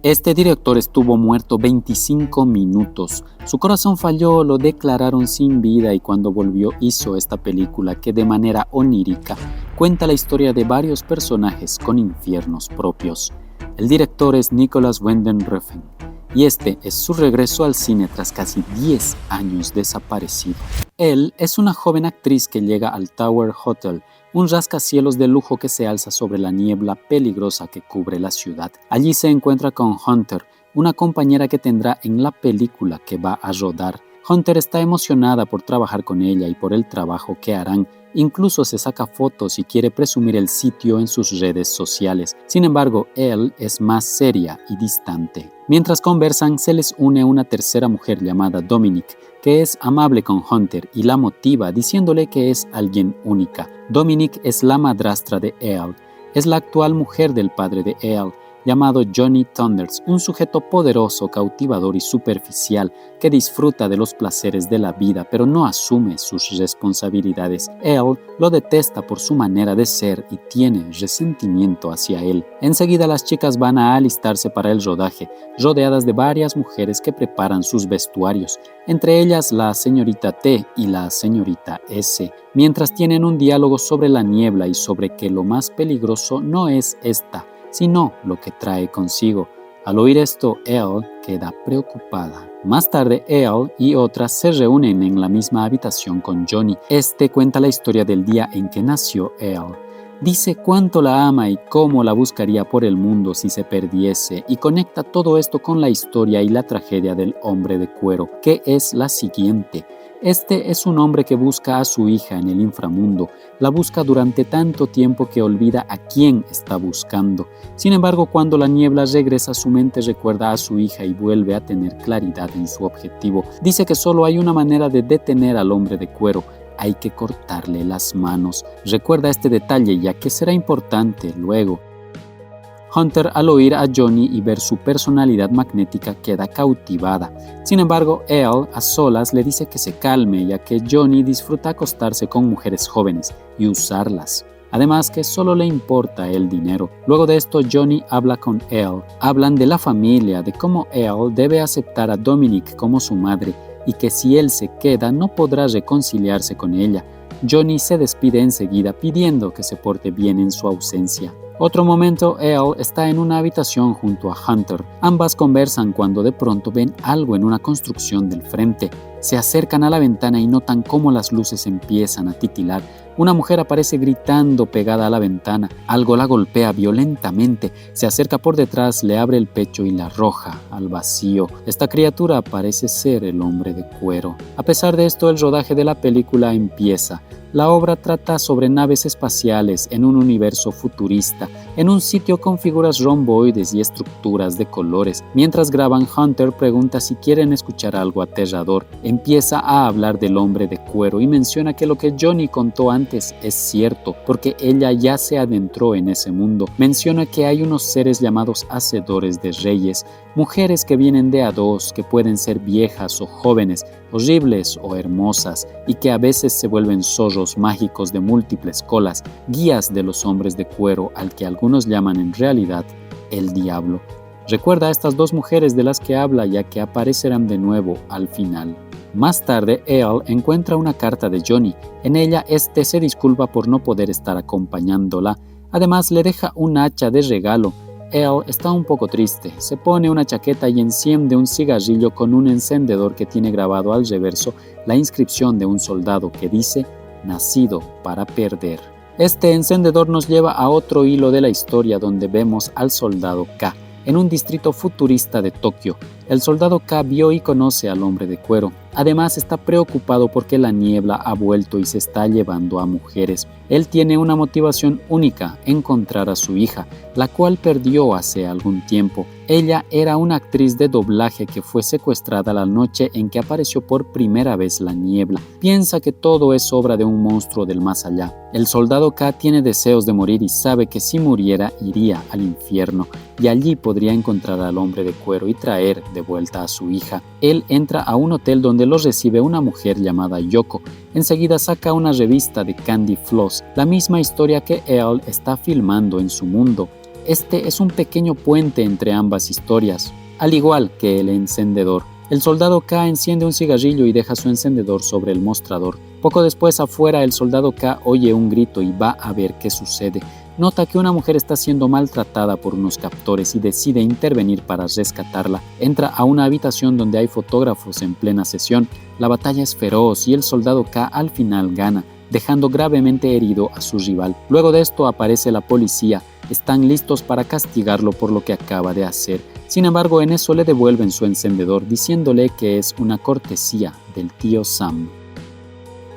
Este director estuvo muerto 25 minutos. Su corazón falló, lo declararon sin vida y cuando volvió hizo esta película que de manera onírica cuenta la historia de varios personajes con infiernos propios. El director es Nicolas Winding Refn y este es su regreso al cine tras casi 10 años desaparecido. Él es una joven actriz que llega al Tower Hotel, un rascacielos de lujo que se alza sobre la niebla peligrosa que cubre la ciudad. Allí se encuentra con Hunter, una compañera que tendrá en la película que va a rodar. Hunter está emocionada por trabajar con ella y por el trabajo que harán. Incluso se saca fotos y quiere presumir el sitio en sus redes sociales. Sin embargo, él es más seria y distante. Mientras conversan, se les une una tercera mujer llamada Dominic, que es amable con Hunter y la motiva diciéndole que es alguien única. Dominic es la madrastra de Elle. Es la actual mujer del padre de Elle, llamado Johnny Thunders, un sujeto poderoso, cautivador y superficial que disfruta de los placeres de la vida pero no asume sus responsabilidades. Elle lo detesta por su manera de ser y tiene resentimiento hacia él. Enseguida las chicas van a alistarse para el rodaje, rodeadas de varias mujeres que preparan sus vestuarios, entre ellas la señorita T y la señorita S, mientras tienen un diálogo sobre la niebla y sobre que lo más peligroso no es esta, sino lo que trae consigo. Al oír esto, Elle queda preocupada. Más tarde, Elle y otras se reúnen en la misma habitación con Johnny. Este cuenta la historia del día en que nació Elle. Dice cuánto la ama y cómo la buscaría por el mundo si se perdiese, y conecta todo esto con la historia y la tragedia del hombre de cuero, que es la siguiente. Este es un hombre que busca a su hija en el inframundo. La busca durante tanto tiempo que olvida a quién está buscando. Sin embargo, cuando la niebla regresa, su mente recuerda a su hija y vuelve a tener claridad en su objetivo. Dice que solo hay una manera de detener al hombre de cuero. Hay que cortarle las manos. Recuerda este detalle ya que será importante luego. Hunter, al oír a Johnny y ver su personalidad magnética, queda cautivada. Sin embargo, Elle, a solas, le dice que se calme, ya que Johnny disfruta acostarse con mujeres jóvenes y usarlas. Además, que solo le importa el dinero. Luego de esto, Johnny habla con Elle. Hablan de la familia, de cómo Elle debe aceptar a Dominic como su madre y que si él se queda no podrá reconciliarse con ella. Johnny se despide enseguida pidiendo que se porte bien en su ausencia. Otro momento, Elle está en una habitación junto a Hunter. Ambas conversan cuando de pronto ven algo en una construcción del frente. Se acercan a la ventana y notan cómo las luces empiezan a titilar. Una mujer aparece gritando pegada a la ventana. Algo la golpea violentamente. Se acerca por detrás, le abre el pecho y la arroja al vacío. Esta criatura parece ser el hombre de cuero. A pesar de esto, el rodaje de la película empieza. La obra trata sobre naves espaciales en un universo futurista, en un sitio con figuras romboides y estructuras de colores. Mientras graban, Hunter pregunta si quieren escuchar algo aterrador. Empieza a hablar del hombre de cuero y menciona que lo que Johnny contó antes es cierto, porque ella ya se adentró en ese mundo. Menciona que hay unos seres llamados hacedores de reyes, mujeres que vienen de a dos, que pueden ser viejas o jóvenes, horribles o hermosas, y que a veces se vuelven zorros mágicos de múltiples colas, guías de los hombres de cuero, al que algunos llaman en realidad el diablo. Recuerda a estas dos mujeres de las que habla, ya que aparecerán de nuevo al final. Más tarde, Elle encuentra una carta de Johnny. En ella, este se disculpa por no poder estar acompañándola. Además, le deja un hacha de regalo. Elle está un poco triste, se pone una chaqueta y enciende un cigarrillo con un encendedor que tiene grabado al reverso la inscripción de un soldado que dice «Nacido para perder». Este encendedor nos lleva a otro hilo de la historia donde vemos al soldado K en un distrito futurista de Tokio. El soldado K vio y conoce al hombre de cuero. Además, está preocupado porque la niebla ha vuelto y se está llevando a mujeres. Él tiene una motivación única: encontrar a su hija, la cual perdió hace algún tiempo. Ella era una actriz de doblaje que fue secuestrada la noche en que apareció por primera vez la niebla. Piensa que todo es obra de un monstruo del más allá. El soldado K tiene deseos de morir y sabe que si muriera iría al infierno, y allí podría encontrar al hombre de cuero y traer de vuelta a su hija. Él entra a un hotel donde los recibe una mujer llamada Yoko. Enseguida saca una revista de Candy Floss, la misma historia que Elle está filmando en su mundo. Este es un pequeño puente entre ambas historias, al igual que el encendedor. El soldado K enciende un cigarrillo y deja su encendedor sobre el mostrador. Poco después, afuera, el soldado K oye un grito y va a ver qué sucede. Nota que una mujer está siendo maltratada por unos captores y decide intervenir para rescatarla. Entra a una habitación donde hay fotógrafos en plena sesión. La batalla es feroz y el soldado K al final gana, dejando gravemente herido a su rival. Luego de esto aparece la policía. Están listos para castigarlo por lo que acaba de hacer. Sin embargo, en eso le devuelven su encendedor diciéndole que es una cortesía del tío Sam.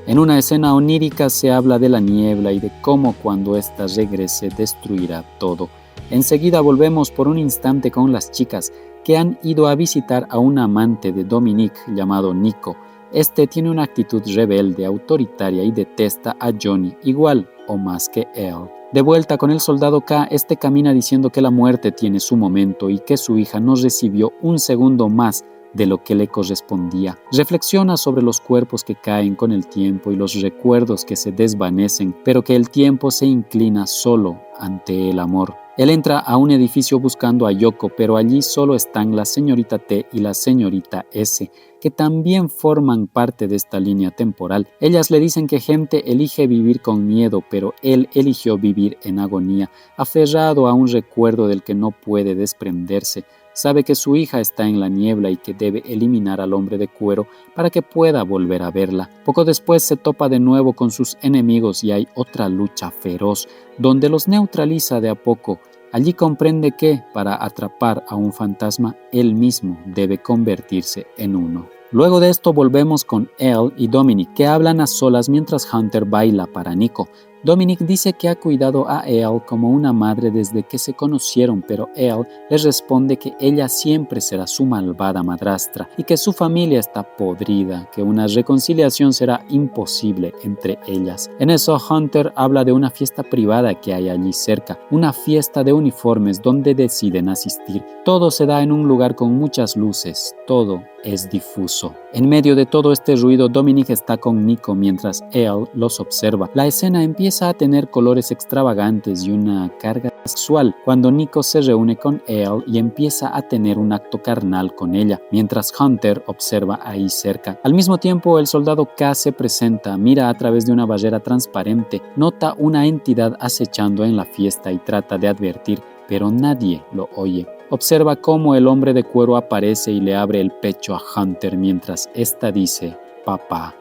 En una escena onírica se habla de la niebla y de cómo cuando ésta regrese destruirá todo. Enseguida volvemos por un instante con las chicas que han ido a visitar a un amante de Dominique llamado Nico. Este tiene una actitud rebelde, autoritaria y detesta a Johnny igual o más que él. De vuelta con el soldado K, este camina diciendo que la muerte tiene su momento y que su hija no recibió un segundo más de lo que le correspondía. Reflexiona sobre los cuerpos que caen con el tiempo y los recuerdos que se desvanecen, pero que el tiempo se inclina solo ante el amor. Él entra a un edificio buscando a Yoko, pero allí solo están la señorita T y la señorita S, que también forman parte de esta línea temporal. Ellas le dicen que gente elige vivir con miedo, pero él eligió vivir en agonía, aferrado a un recuerdo del que no puede desprenderse. Sabe que su hija está en la niebla y que debe eliminar al hombre de cuero para que pueda volver a verla. Poco después se topa de nuevo con sus enemigos y hay otra lucha feroz, donde los neutraliza de a poco. Allí comprende que, para atrapar a un fantasma, él mismo debe convertirse en uno. Luego de esto volvemos con Elle y Dominic, que hablan a solas mientras Hunter baila para Nico. Dominic dice que ha cuidado a Elle como una madre desde que se conocieron, pero Elle le responde que ella siempre será su malvada madrastra y que su familia está podrida, que una reconciliación será imposible entre ellas. En eso Hunter habla de una fiesta privada que hay allí cerca, una fiesta de uniformes donde deciden asistir. Todo se da en un lugar con muchas luces, todo es difuso. En medio de todo este ruido, Dominic está con Nico mientras Elle los observa. La escena empieza a tener colores extravagantes y una carga sexual cuando Nico se reúne con Elle y empieza a tener un acto carnal con ella, mientras Hunter observa ahí cerca. Al mismo tiempo, el soldado K se presenta, mira a través de una barrera transparente, nota una entidad acechando en la fiesta y trata de advertir, pero nadie lo oye. Observa cómo el hombre de cuero aparece y le abre el pecho a Hunter mientras ésta dice «papá».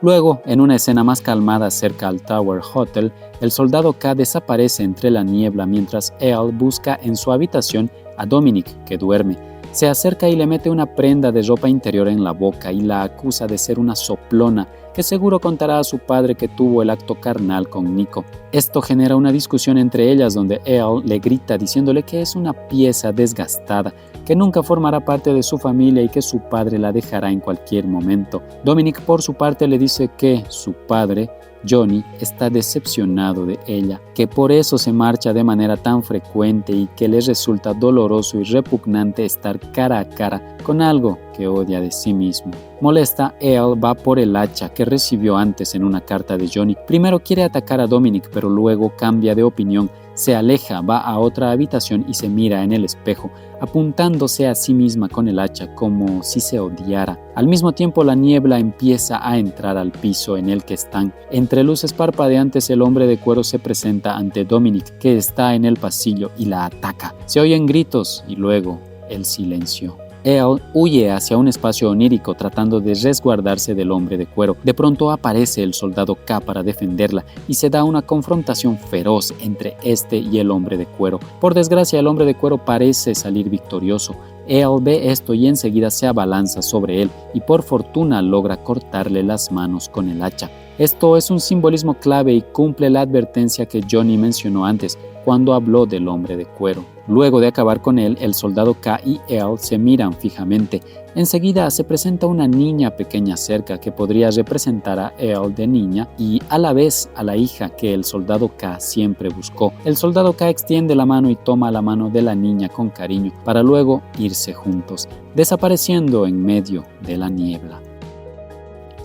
Luego, en una escena más calmada cerca al Tower Hotel, el soldado K desaparece entre la niebla mientras Elle busca en su habitación a Dominic, que duerme. Se acerca y le mete una prenda de ropa interior en la boca y la acusa de ser una soplona que seguro contará a su padre que tuvo el acto carnal con Nico. Esto genera una discusión entre ellas donde Elle le grita diciéndole que es una pieza desgastada, que nunca formará parte de su familia y que su padre la dejará en cualquier momento. Dominic por su parte le dice que su padre, Johnny, está decepcionado de ella, que por eso se marcha de manera tan frecuente y que le resulta doloroso y repugnante estar cara a cara con algo que odia de sí mismo. Molesta, Elle va por el hacha que recibió antes en una carta de Johnny. Primero quiere atacar a Dominic, pero luego cambia de opinión. Se aleja, va a otra habitación y se mira en el espejo, apuntándose a sí misma con el hacha como si se odiara. Al mismo tiempo, la niebla empieza a entrar al piso en el que están. Entre luces parpadeantes, el hombre de cuero se presenta ante Dominic, que está en el pasillo, y la ataca. Se oyen gritos y luego el silencio. Elle huye hacia un espacio onírico tratando de resguardarse del hombre de cuero. De pronto aparece el soldado K para defenderla y se da una confrontación feroz entre este y el hombre de cuero. Por desgracia, el hombre de cuero parece salir victorioso. Elle ve esto y enseguida se abalanza sobre él y por fortuna logra cortarle las manos con el hacha. Esto es un simbolismo clave y cumple la advertencia que Johnny mencionó antes cuando habló del hombre de cuero. Luego de acabar con él, el soldado K y Elle se miran fijamente. Enseguida se presenta una niña pequeña cerca que podría representar a Elle de niña y a la vez a la hija que el soldado K siempre buscó. El soldado K extiende la mano y toma la mano de la niña con cariño para luego irse juntos, desapareciendo en medio de la niebla.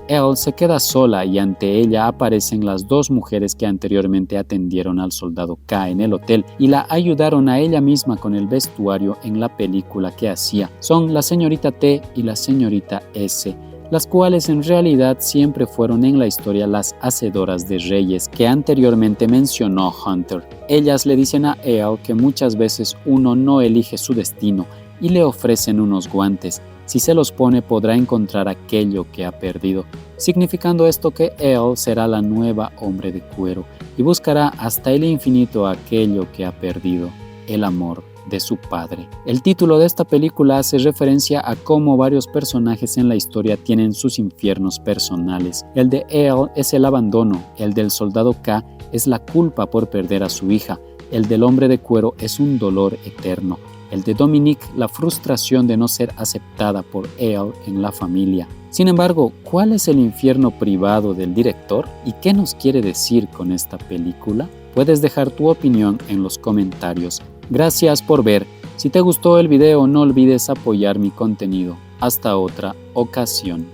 Elle se queda sola y ante ella aparecen las dos mujeres que anteriormente atendieron al soldado K en el hotel y la ayudaron a ella misma con el vestuario en la película que hacía. Son la señorita T y la señorita S, las cuales en realidad siempre fueron en la historia las hacedoras de reyes que anteriormente mencionó Hunter. Ellas le dicen a Elle que muchas veces uno no elige su destino y le ofrecen unos guantes. Si se los pone podrá encontrar aquello que ha perdido, significando esto que Elle será la nueva hombre de cuero y buscará hasta el infinito aquello que ha perdido, el amor de su padre. El título de esta película hace referencia a cómo varios personajes en la historia tienen sus infiernos personales. El de Elle es el abandono, el del soldado K es la culpa por perder a su hija, el del hombre de cuero es un dolor eterno. El de Dominique, la frustración de no ser aceptada por Elle en la familia. Sin embargo, ¿cuál es el infierno privado del director? ¿Y qué nos quiere decir con esta película? Puedes dejar tu opinión en los comentarios. Gracias por ver. Si te gustó el video, no olvides apoyar mi contenido. Hasta otra ocasión.